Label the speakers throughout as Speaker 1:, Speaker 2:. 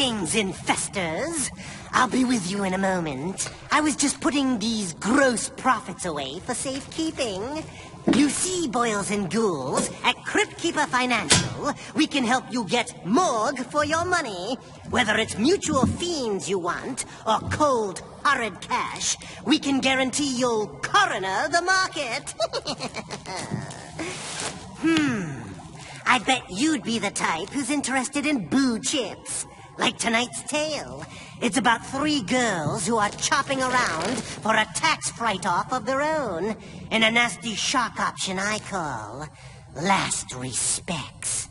Speaker 1: Greetings, infestors. I'll be with you in a moment. I was just putting these gross profits away for safekeeping. You see, boils and ghouls, at Crypt Keeper Financial, we can help you get morgue for your money. Whether it's mutual fiends you want, or cold, horrid cash, we can guarantee you'll coroner the market. I bet you'd be the type who's interested in boo chips. Like tonight's tale. It's about 3 girls who are chopping around for a tax write-off of their own. In a nasty shock option I call Last Respects.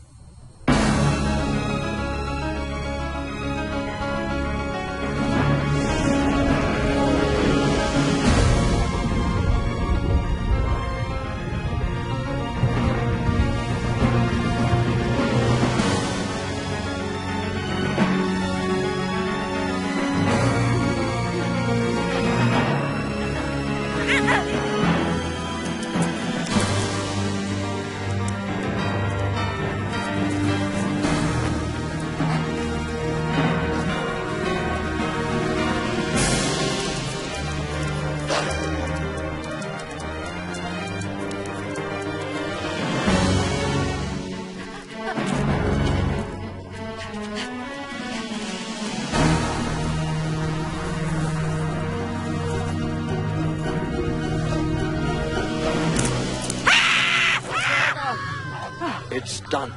Speaker 2: It's done.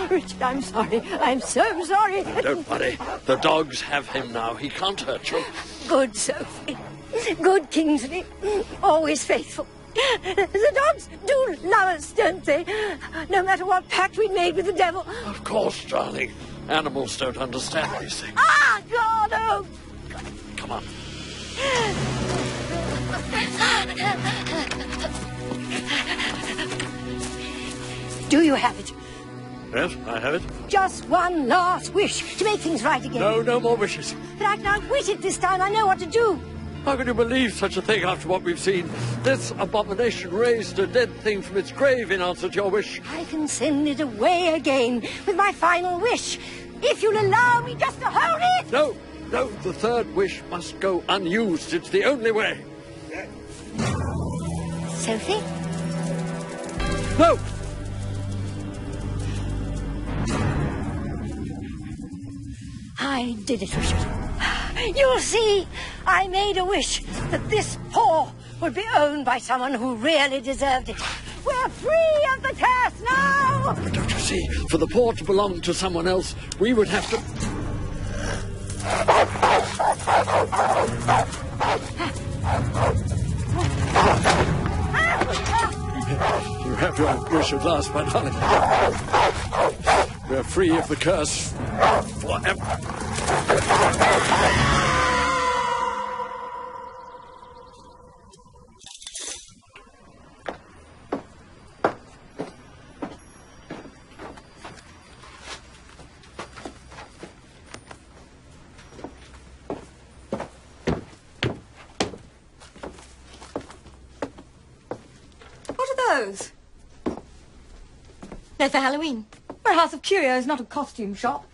Speaker 3: Richard, I'm sorry. I'm so sorry.
Speaker 2: Don't worry. The dogs have him now. He can't hurt you.
Speaker 3: Good Sophie. Good Kingsley. Always faithful. The dogs do love us, don't they? No matter what pact we made with the devil.
Speaker 2: Of course, darling. Animals don't understand these things.
Speaker 3: Ah, God, oh.
Speaker 2: Come on.
Speaker 3: Do you have it?
Speaker 2: Yes, I have it.
Speaker 3: Just one last wish to make things right again.
Speaker 2: No more wishes.
Speaker 3: But I can outwit it this time. I know what to do.
Speaker 2: How can you believe such a thing after what we've seen? This abomination raised a dead thing from its grave in answer to your wish.
Speaker 3: I can send it away again with my final wish. If you'll allow me just to hold it.
Speaker 2: No, the third wish must go unused. It's the only way.
Speaker 3: Sophie?
Speaker 2: No!
Speaker 3: I did it, Richard. You'll see, I made a wish that this paw would be owned by someone who really deserved it. We're free of the curse now!
Speaker 2: But don't you see, for the paw to belong to someone else, we would have to... You have your wish at last, my darling. We're free of the curse forever.
Speaker 4: Those? They're for Halloween. We're a House of Curios, not a costume shop.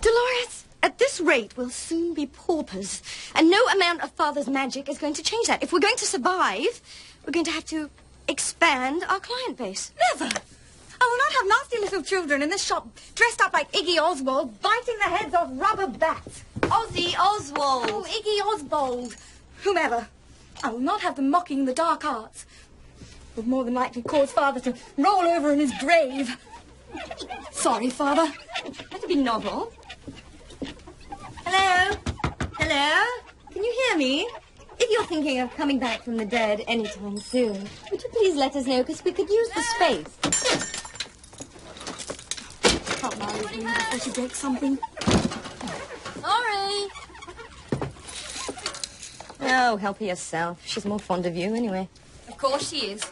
Speaker 4: Dolores, at this rate, we'll soon be paupers. And no amount of Father's magic is going to change that. If we're going to survive, we're going to have to expand our client base. Never! I will not have nasty little children in this shop dressed up like Iggy Oswald, biting the heads off rubber bats.
Speaker 5: Ozzy Oswald.
Speaker 4: Oh, Iggy Oswald. Whomever. I will not have them mocking the dark arts. Would more than likely cause Father to roll over in his grave. Sorry, Father.
Speaker 5: That'd be novel.
Speaker 4: Hello? Hello?
Speaker 5: Can you hear me? If you're thinking of coming back from the dead anytime soon, would you please let us know, because we could use the space.
Speaker 4: Can't lie with me before she breaks something.
Speaker 5: Sorry. Oh, help her yourself. She's more fond of you anyway.
Speaker 4: Of course she is.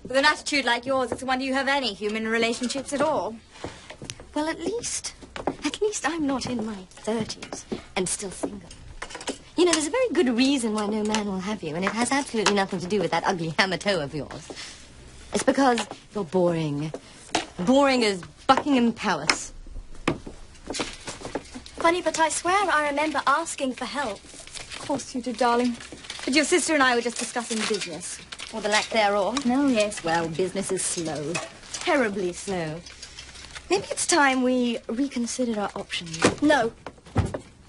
Speaker 4: With an attitude like yours, it's a wonder you have any human relationships at all.
Speaker 5: Well, at least I'm not in my 30s and still single. You know, there's a very good reason why no man will have you, and it has absolutely nothing to do with that ugly hammer toe of yours. It's because you're boring. Boring as Buckingham Palace.
Speaker 4: Funny, but I swear I remember asking for help.
Speaker 5: Of course you did, darling. But your sister and I were just discussing business.
Speaker 4: Or the lack thereof.
Speaker 5: Oh, yes, well, business is slow. Terribly slow. Maybe it's time we reconsidered our options.
Speaker 4: No.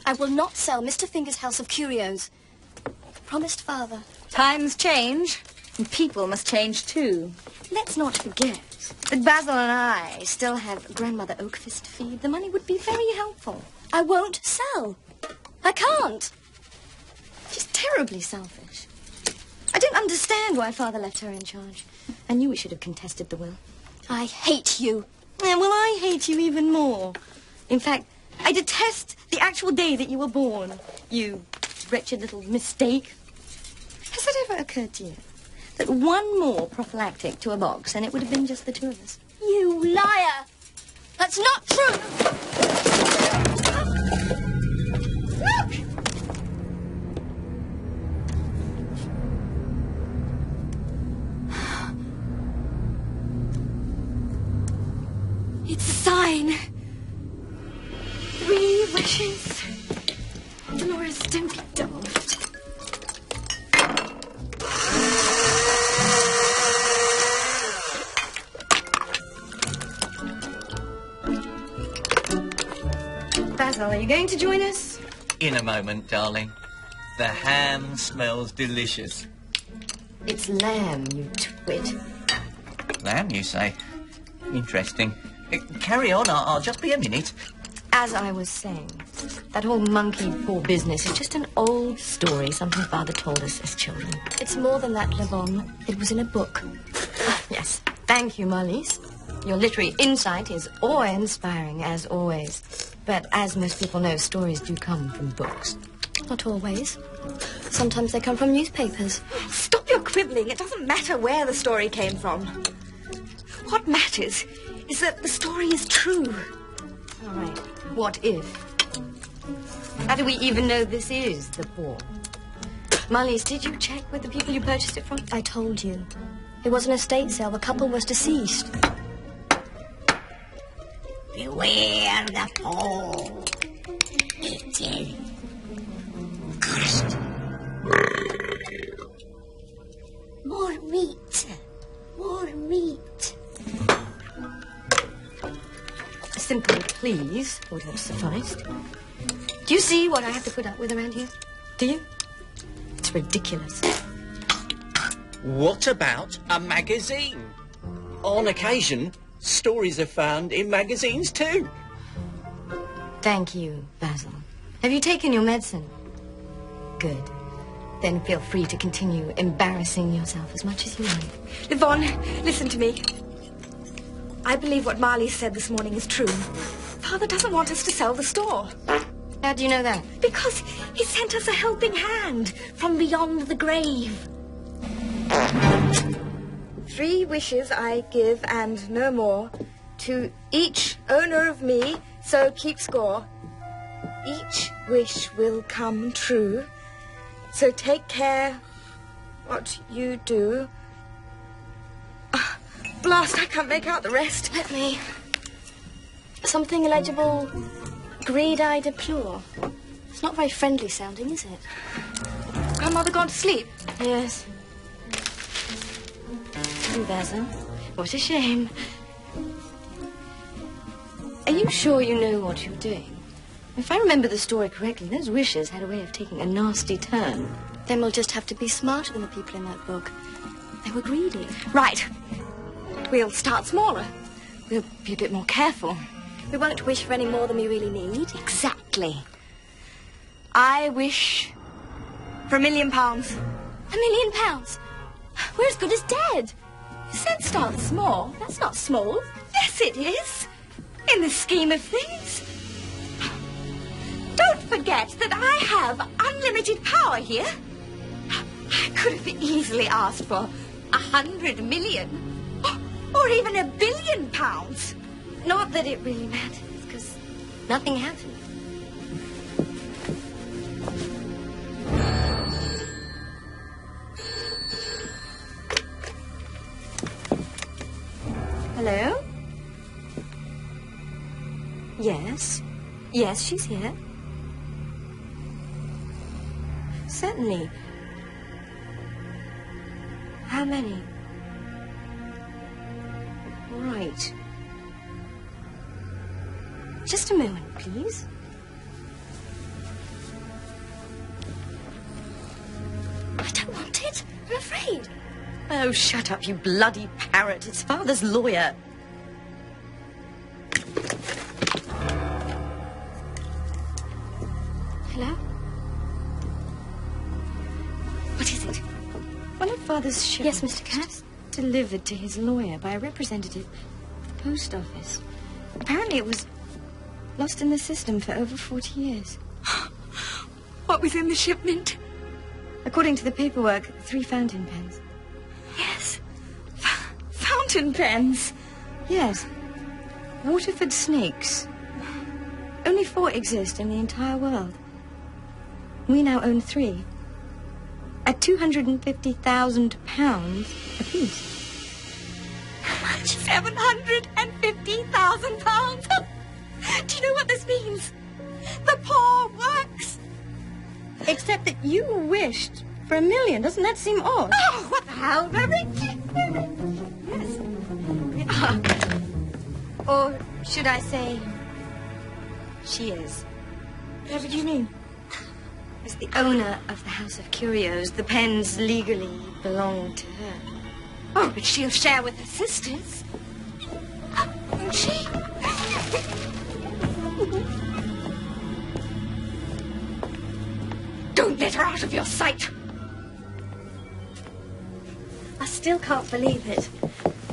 Speaker 4: I will not sell Mr. Finger's House of Curios. Promised father.
Speaker 5: Times change, and people must change too.
Speaker 4: Let's not forget.
Speaker 5: But Basil and I still have Grandmother Oakfist to feed. The money would be very helpful.
Speaker 4: I won't sell. I can't.
Speaker 5: She's terribly selfish. I don't understand why Father left her in charge. I knew we should have contested the will.
Speaker 4: I hate you.
Speaker 5: Yeah, well, I hate you even more. In fact, I detest the actual day that you were born. You wretched little mistake. Has it ever occurred to you that one more prophylactic to a box and it would have been just the two of us?
Speaker 4: You liar. That's not true.
Speaker 5: Look!
Speaker 4: It's a sign.
Speaker 5: 3 wishes. Dolores, don't be daft. Basil, are you going to join us?
Speaker 6: In a moment, darling. The ham smells delicious.
Speaker 5: It's lamb, you twit.
Speaker 6: Lamb, you say? Interesting. Carry on, I'll just be a minute.
Speaker 5: As I was saying, that whole monkey paw business is just an old story, something Father told us as children.
Speaker 4: It's more than that, Lavon. It was in a book.
Speaker 5: Yes, thank you, Marlies. Your literary insight is awe-inspiring, as always. But as most people know, stories do come from books.
Speaker 4: Not always. Sometimes they come from newspapers.
Speaker 5: Stop your quibbling. It doesn't matter where the story came from. What matters is that the story is true. All right, what if? How do we even know this is the paw? Marlies, did you check with the people you purchased it from?
Speaker 4: I told you. It was an estate sale. The couple was deceased.
Speaker 1: Beware the paw. It is cursed. More meat. More meat.
Speaker 5: A simple please would have sufficed. Do you see what I have to put up with around here? Do you? It's ridiculous.
Speaker 6: What about a magazine? On occasion, stories are found in magazines too.
Speaker 5: Thank you, Basil. Have you taken your medicine? Good. Then feel free to continue embarrassing yourself as much as you like. Yvonne, listen to me. I believe what Marley said this morning is true. Father doesn't want us to sell the store. How do you know that? Because he sent us a helping hand from beyond the grave. 3 wishes I give, and no more, to each owner of me, so keep score. Each wish will come true, so take care what you do. Blast, I can't make out the rest.
Speaker 4: Let me. Something illegible. Greed I deplore. It's not very friendly sounding, is it?
Speaker 5: Grandmother gone to sleep?
Speaker 4: Yes.
Speaker 5: Basil, what a shame. Are you sure you know what you're doing? If I remember the story correctly, those wishes had a way of taking a nasty turn.
Speaker 4: Then we'll just have to be smarter than the people in that book. They were greedy.
Speaker 5: Right. We'll start smaller. We'll be a bit more careful.
Speaker 4: We won't wish for any more than we really need.
Speaker 5: Exactly. I wish for £1 million.
Speaker 4: £1 million? We're as good as dead.
Speaker 5: You said start small. That's not small. Yes, it is. In the scheme of things. Don't forget that I have unlimited power here. I could have easily asked for 100 million. Or even £1 billion. Not that it really matters, because nothing happened. Hello? Yes? Yes, she's here. Certainly. How many? Right. Just a moment, please. I don't want it. I'm afraid. Oh, shut up, you bloody parrot. It's Father's lawyer. Hello? What is it? One of Father's ships. Yes, Mr. Cat. Delivered to his lawyer by a representative of the post office. Apparently it was lost in the system for over 40 years.
Speaker 4: What was in the shipment?
Speaker 5: According to the paperwork, 3 fountain pens.
Speaker 4: Yes. Fountain pens.
Speaker 5: Yes. Waterford snakes. Only 4 exist in the entire world. We now own 3. At £250,000 apiece.
Speaker 4: How much? £750,000. Do you know what this means? The poor works.
Speaker 5: Except that you wished for $1 million. Doesn't that seem odd?
Speaker 4: Oh, what the hell?
Speaker 5: Yes. Or should I say, she is.
Speaker 4: Whatever do you mean?
Speaker 5: As the owner of the House of Curios, the pens legally belong to her.
Speaker 4: Oh, but she'll share with her sisters. Won't she? Don't let her out of your sight.
Speaker 5: I still can't believe it.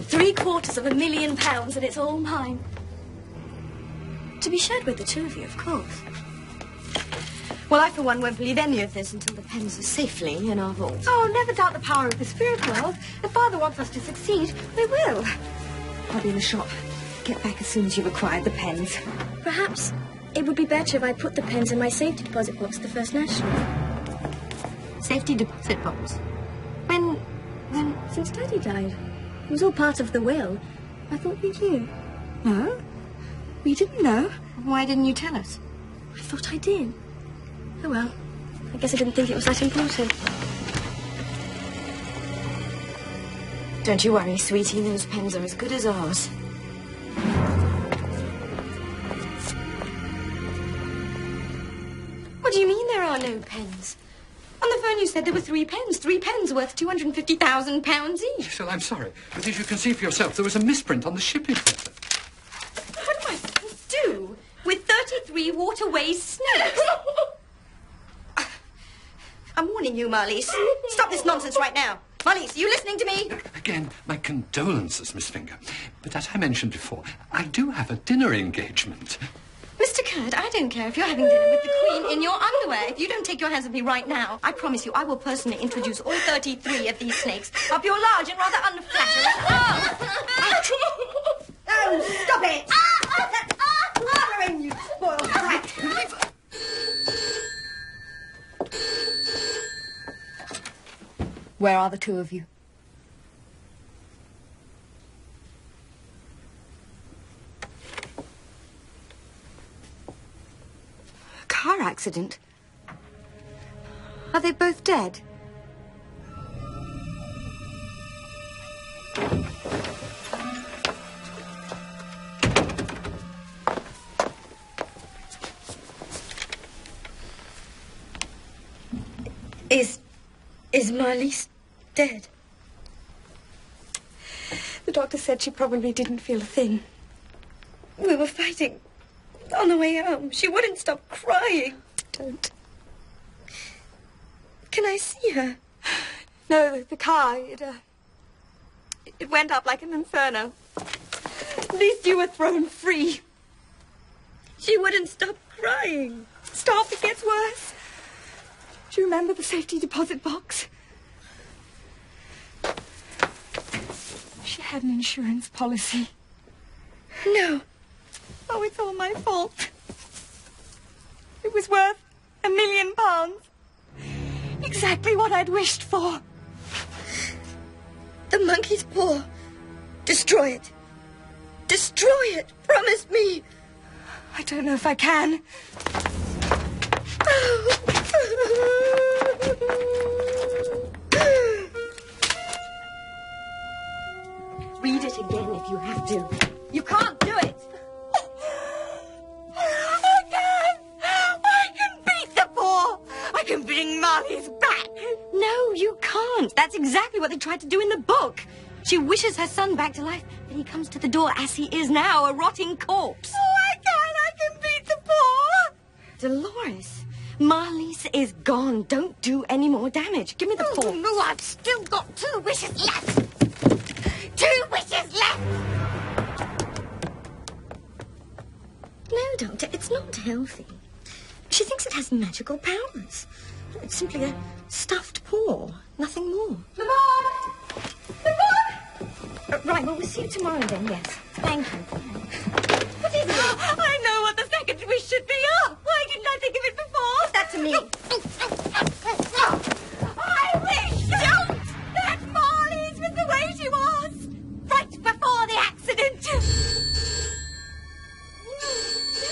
Speaker 5: £750,000 and it's all mine. To be shared with the 2 of you, of course. Well, I, for one, won't believe any of this until the pens are safely in our vault.
Speaker 4: Oh, never doubt the power of the spirit world. If Father wants us to succeed, we will. I'll be in the shop. Get back as soon as you've acquired the pens.
Speaker 5: Perhaps it would be better if I put the pens in my safety deposit box at the First National. Safety deposit box? When? Since Daddy died. It was all part of the will. I thought we knew.
Speaker 4: No? We didn't know.
Speaker 5: Why didn't you tell us? I thought I did. Oh, well. I guess I didn't think it was that important. Don't you worry, sweetie. Those pens are as good as ours. What do you mean there are no pens? On the phone you said there were 3 pens. 3 pens worth £250,000 each.
Speaker 7: Cecil, I'm sorry, but as you can see for yourself, there was a misprint on the shipping letter.
Speaker 5: What am I supposed to do with 33 waterway snakes? I'm warning you, Marlies. Stop this nonsense right now. Marlies, are you listening to me?
Speaker 7: Again, my condolences, Miss Finger. But as I mentioned before, I do have a dinner engagement.
Speaker 5: Mr. Curd, I don't care if you're having dinner with the Queen in your underwear. If you don't take your hands off me right now, I promise you I will personally introduce all 33 of these snakes up your large and rather unflattering...
Speaker 3: Oh, stop it! Murdering, you spoiled brat!
Speaker 4: Where are the 2 of you?
Speaker 5: A car accident? Are they both dead? Is Marlies dead?
Speaker 4: The doctor said she probably didn't feel a thing. We were fighting on the way home. She wouldn't stop crying.
Speaker 5: Don't. Can I see her?
Speaker 4: No, the car, it went up like an inferno. At least you were thrown free. She wouldn't stop crying. Stop, it gets worse. Do you remember the safety deposit box? She had an insurance policy.
Speaker 5: No.
Speaker 4: Oh, it's all my fault. It was worth £1 million. Exactly what I'd wished for.
Speaker 5: The monkey's paw. Destroy it. Destroy it. Promise me.
Speaker 4: I don't know if I can.
Speaker 5: Read it again if you have to. You can't do it.
Speaker 4: I can beat the poor. I can bring Marley's back.
Speaker 5: No, you can't. That's exactly what they tried to do in the book. She wishes her son back to life, but he comes to the door as he is now, a rotting corpse.
Speaker 4: Oh, I can beat the poor.
Speaker 5: Dolores, Marley's is gone. Don't do any more damage. Give me the paw.
Speaker 3: No, I've still got 2 wishes left. 2 wishes left.
Speaker 5: No, Doctor, it's not healthy. She thinks it has magical powers. It's simply a stuffed paw, nothing more.
Speaker 4: Lamont!
Speaker 5: Right, well, we'll see you tomorrow then, yes. Thank you.
Speaker 4: What is it? I know what the second wish should be. Oh, why didn't I think of it before?
Speaker 5: That to me.
Speaker 4: I wish that Marley's was the way she was right before the accident. No.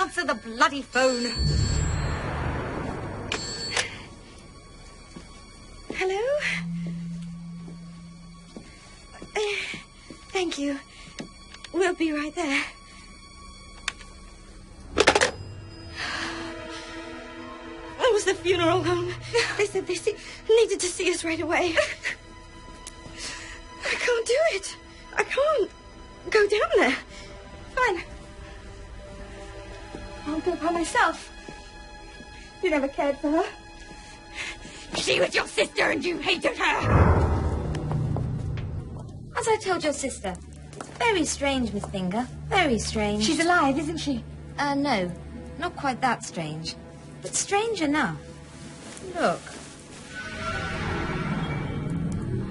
Speaker 4: Answer the bloody phone.
Speaker 5: Hello? Thank you. We'll be right there. That was the funeral home. They said they needed to see us right away. I can't do it. I can't go down there. Fine. I'll go by myself. You never cared for her.
Speaker 4: She was your sister and you hated her.
Speaker 5: As I told your sister, it's very strange, Miss Finger. Very strange.
Speaker 4: She's alive, isn't she?
Speaker 5: No. Not quite that strange. But strange enough. Look.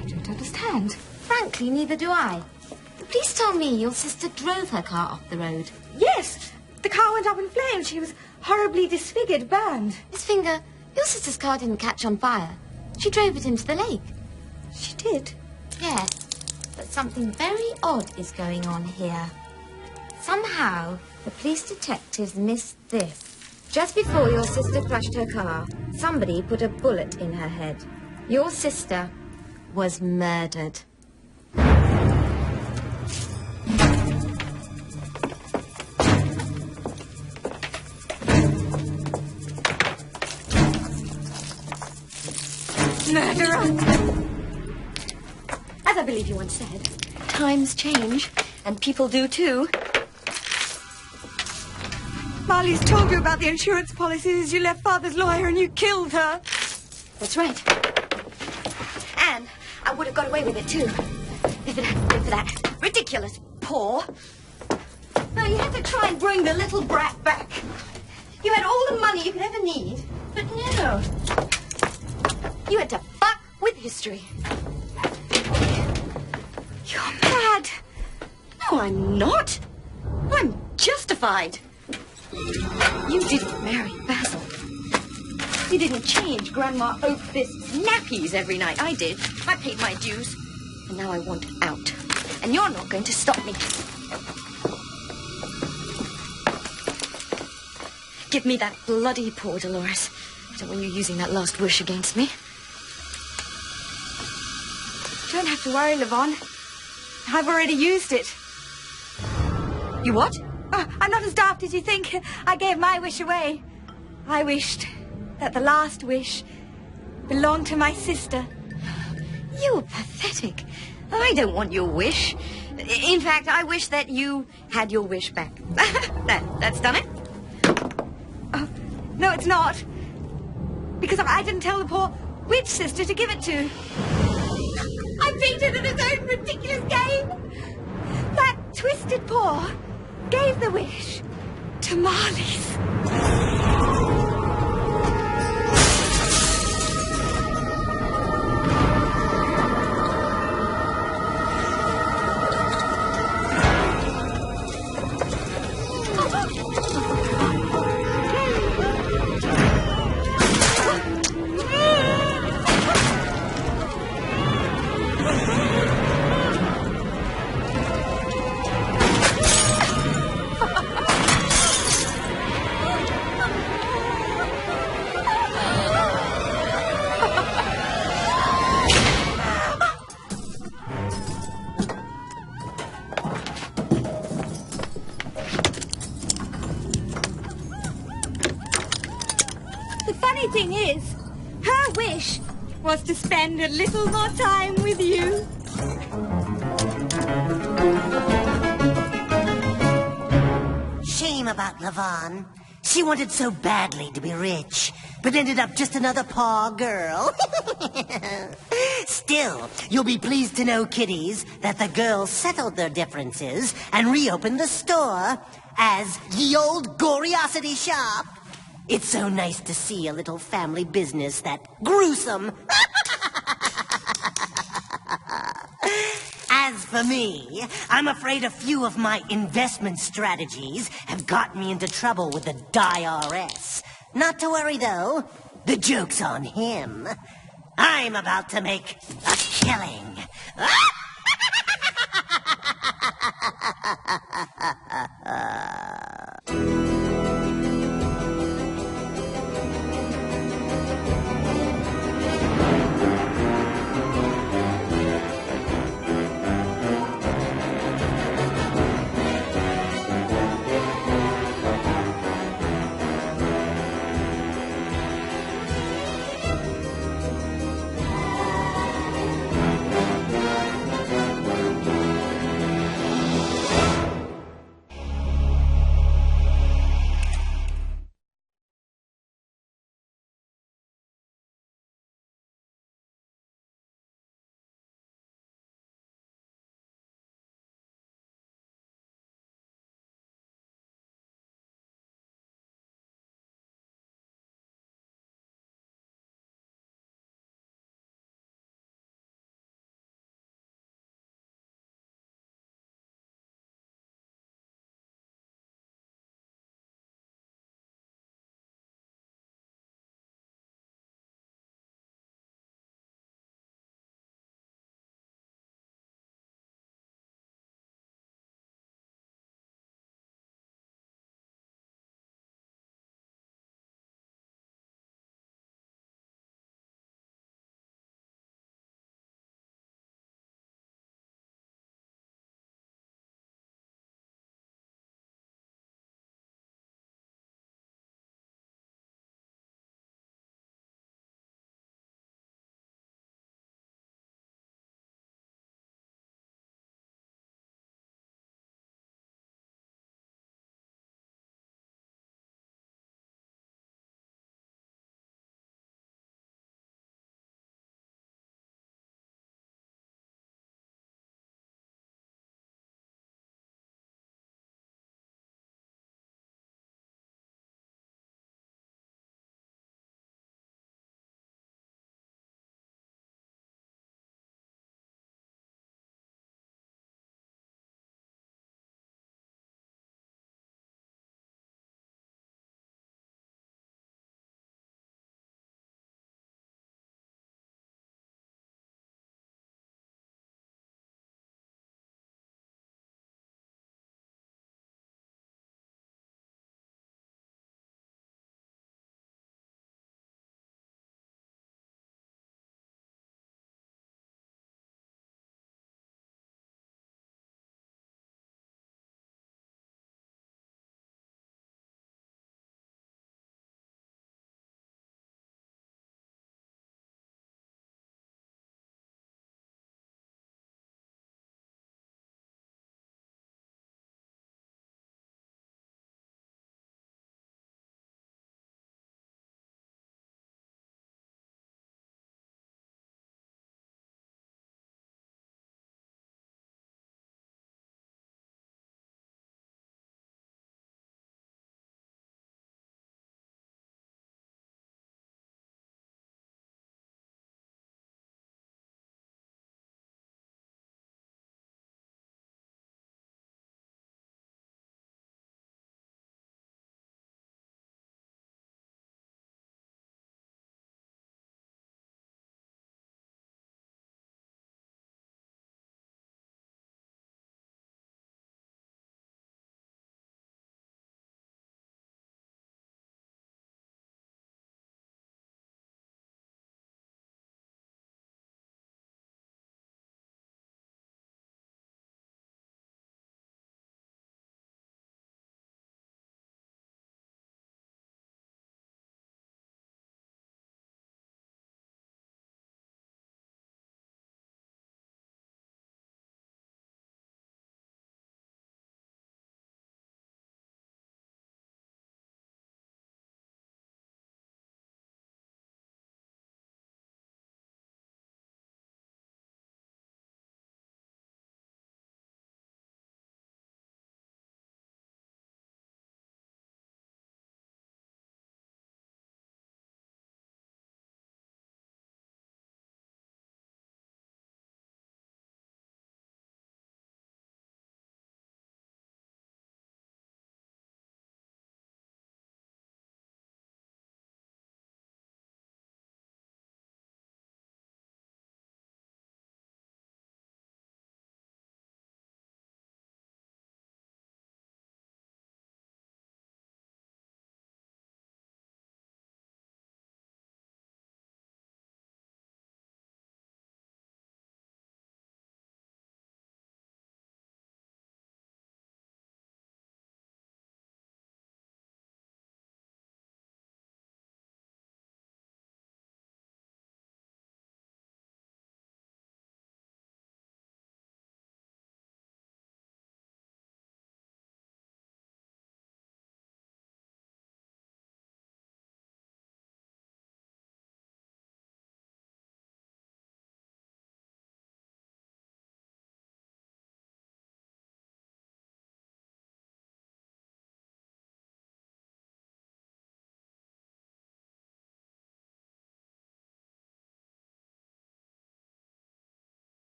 Speaker 4: I don't understand.
Speaker 5: Frankly, neither do I. Please tell me your sister drove her car off the road.
Speaker 4: Yes. The car went up in flames. She was horribly disfigured, burned.
Speaker 5: Miss Finger, your sister's car didn't catch on fire. She drove it into the lake.
Speaker 4: She did?
Speaker 5: Yes. But something very odd is going on here. Somehow, the police detectives missed this. Just before your sister crashed her car, somebody put a bullet in her head. Your sister was murdered.
Speaker 4: Murderer! As I believe you once said,
Speaker 5: Times change, and people do too.
Speaker 4: Marley's told you about the insurance policies. You left Father's lawyer and you killed her.
Speaker 5: That's right. And I would have got away with it too, if it hadn't been for that ridiculous paw. Now, you had to try and bring the little brat back. You had all the money you could ever need, but no. You had to fuck with history.
Speaker 4: You're mad.
Speaker 5: No, I'm not. I'm justified. You didn't marry Basil. You didn't change Grandma Oakfist's nappies every night. I did. I paid my dues. And now I want out. And you're not going to stop me. Give me that bloody paw, Dolores. I don't want you using that last wish against me.
Speaker 4: You don't have to worry, Levon. I've already used it.
Speaker 5: You what?
Speaker 4: Oh, I'm not as daft as you think. I gave my wish away. I wished that the last wish belonged to my sister.
Speaker 5: You're pathetic. I don't want your wish. In fact, I wish that you had your wish back. That's done it?
Speaker 4: Oh, no, it's not. Because I didn't tell the poor witch sister to give it to. I beat him in his own ridiculous game. That twisted paw gave the wish to Marley's. funny thing is, her wish was to spend a little more time with you.
Speaker 1: Shame about Lavon. She wanted so badly to be rich, but ended up just another poor girl. Still, you'll be pleased to know, kiddies, that the girls settled their differences and reopened the store as Ye Old Goriosity Shop. It's so nice to see a little family business that gruesome. As for me, I'm afraid a few of my investment strategies have got me into trouble with the IRS. Not to worry, though. The joke's on him. I'm about to make a killing.